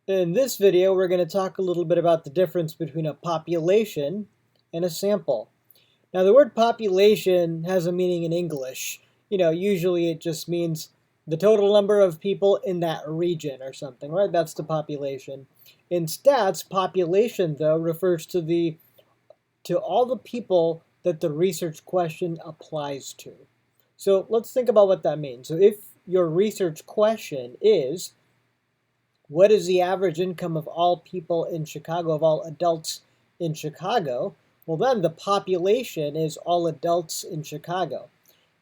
In this video, we're going to talk a little bit about the difference between a population and a sample. Now, the word population has a meaning in English. Usually it just means the total number of people in that region or something, right? That's the population. In stats, population, though, refers to all the people that the research question applies to. So let's think about what that means. So if your research question is, what is the average income of all people in Chicago, of all adults in Chicago? Well, then the population is all adults in Chicago.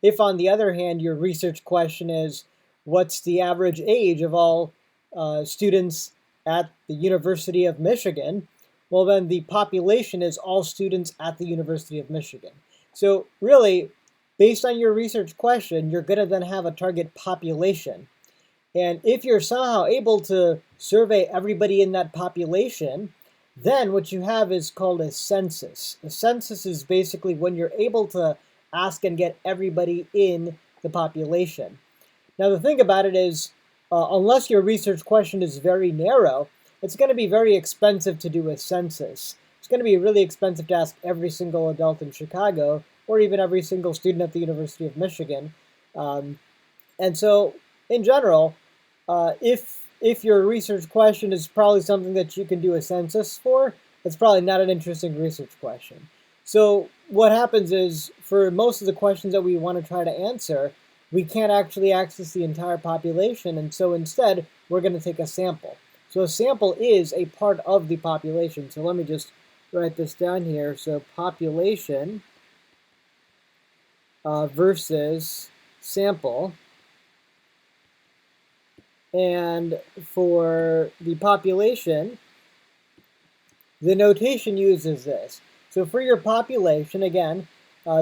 If, on the other hand, your research question is, what's the average age of all students at the University of Michigan? Well, then the population is all students at the University of Michigan. So really, based on your research question, you're going to then have a target population. And if you're somehow able to survey everybody in that population, then what you have is called a census. A census is basically when you're able to ask and get everybody in the population. Now, the thing about it is, unless your research question is very narrow, it's going to be very expensive to do a census. It's going to be really expensive to ask every single adult in Chicago or even every single student at the University of Michigan. And so, in general, if your research question is probably something that you can do a census for, it's probably not an interesting research question. So what happens is, for most of the questions that we want to try to answer, we can't actually access the entire population, and so instead, we're going to take a sample. So a sample is a part of the population. So let me just write this down here. So population versus sample. And for the population, the notation uses this. So for your population, again,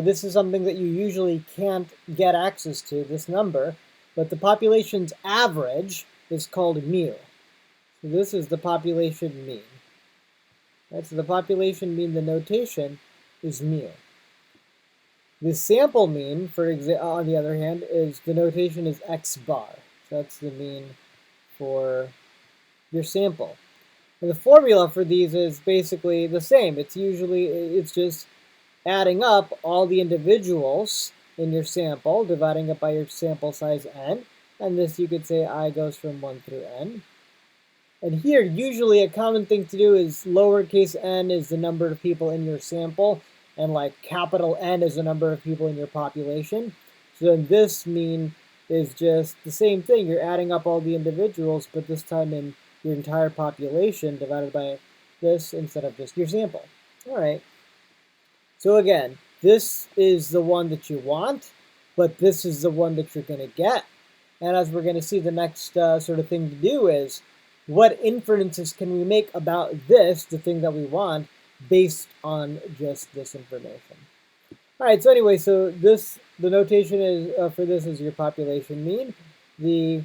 this is something that you usually can't get access to, this number, but the population's average is called mu. So this is the population mean. Right, so the population mean, the notation is mu. The sample mean, on the other hand, is the notation is x bar. That's the mean for your sample. And the formula for these is basically the same. It's just adding up all the individuals in your sample, dividing it by your sample size n, and this you could say I goes from 1 through n. And here, usually a common thing to do is lowercase n is the number of people in your sample, and like capital N is the number of people in your population. So then this mean is just the same thing. You're adding up all the individuals, but this time in your entire population divided by this instead of just your sample. All right. So again, this is the one that you want, but this is the one that you're going to get. And as we're going to see, the next sort of thing to do is, what inferences can we make about this, the thing that we want, based on just this information? All right, so anyway, so the notation is for this is your population mean. The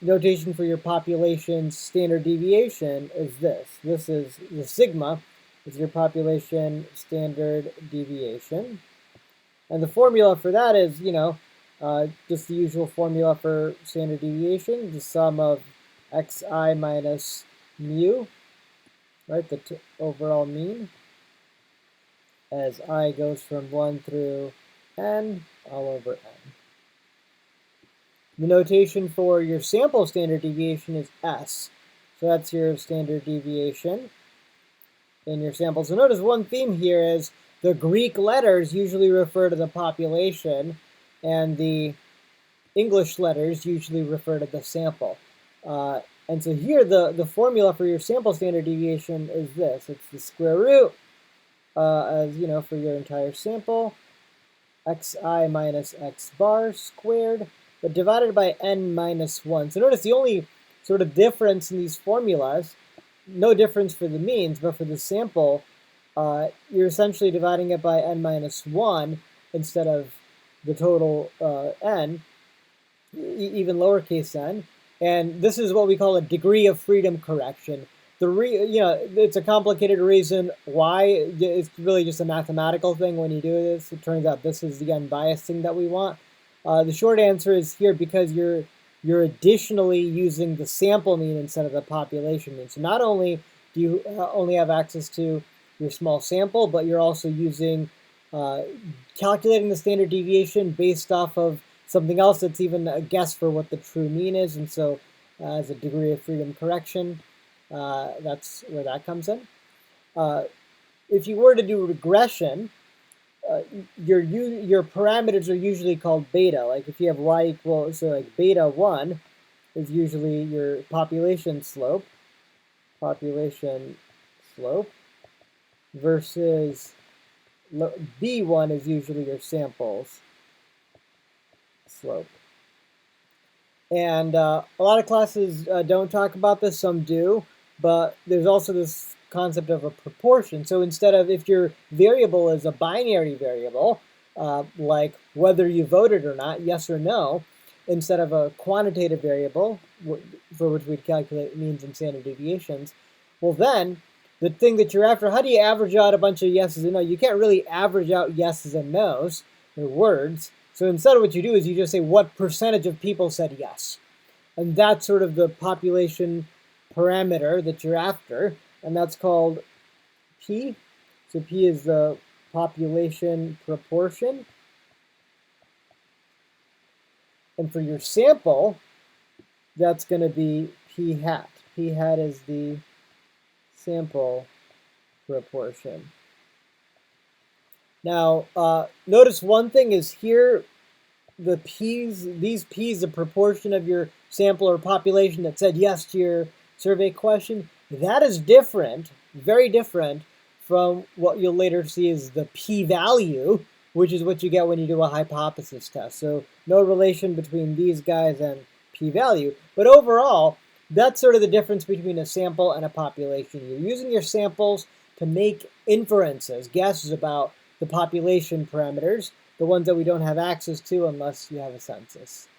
notation for your population's standard deviation is this. This is the sigma, is your population standard deviation. And the formula for that is, just the usual formula for standard deviation, the sum of xi minus mu, right, the overall mean, as I goes from 1 through n all over n. The notation for your sample standard deviation is S. So that's your standard deviation in your sample. So notice one theme here is the Greek letters usually refer to the population, and the English letters usually refer to the sample. And so here the formula for your sample standard deviation is this. It's the square root, as you know, for your entire sample, xi minus x bar squared, but divided by n minus 1. So notice the only sort of difference in these formulas, no difference for the means, but for the sample, you're essentially dividing it by n minus 1 instead of the total n, even lowercase n. And this is what we call a degree of freedom correction. It's a complicated reason why. It's really just a mathematical thing when you do this. It turns out this is the unbiased thing that we want. The short answer is here, because you're you're additionally using the sample mean instead of the population mean. So not only do you only have access to your small sample, but you're also using calculating the standard deviation based off of something else that's even a guess for what the true mean is. And so as a degree of freedom correction, that's where that comes in. If you were to do regression, your parameters are usually called beta. Like if you have y equals, so like beta 1 is usually your population slope, versus b1 is usually your samples slope. And a lot of classes don't talk about this, some do, but there's also this concept of a proportion. So instead of, if your variable is a binary variable, like whether you voted or not, yes or no, instead of a quantitative variable, for which we'd calculate means and standard deviations, well then, the thing that you're after, how do you average out a bunch of yeses and no? You can't really average out yeses and nos, they're words. So instead of what you do is you just say what percentage of people said yes. And that's sort of the population parameter that you're after, and that's called P. So P is the population proportion. And for your sample, that's going to be P hat. P hat is the sample proportion. Now, notice one thing is here, the P's, these P's, the proportion of your sample or population that said yes to your survey question, that is different, very different from what you'll later see as the p-value, which is what you get when you do a hypothesis test. So no relation between these guys and p-value. But overall, that's sort of the difference between a sample and a population. You're using your samples to make inferences, guesses about the population parameters, the ones that we don't have access to unless you have a census.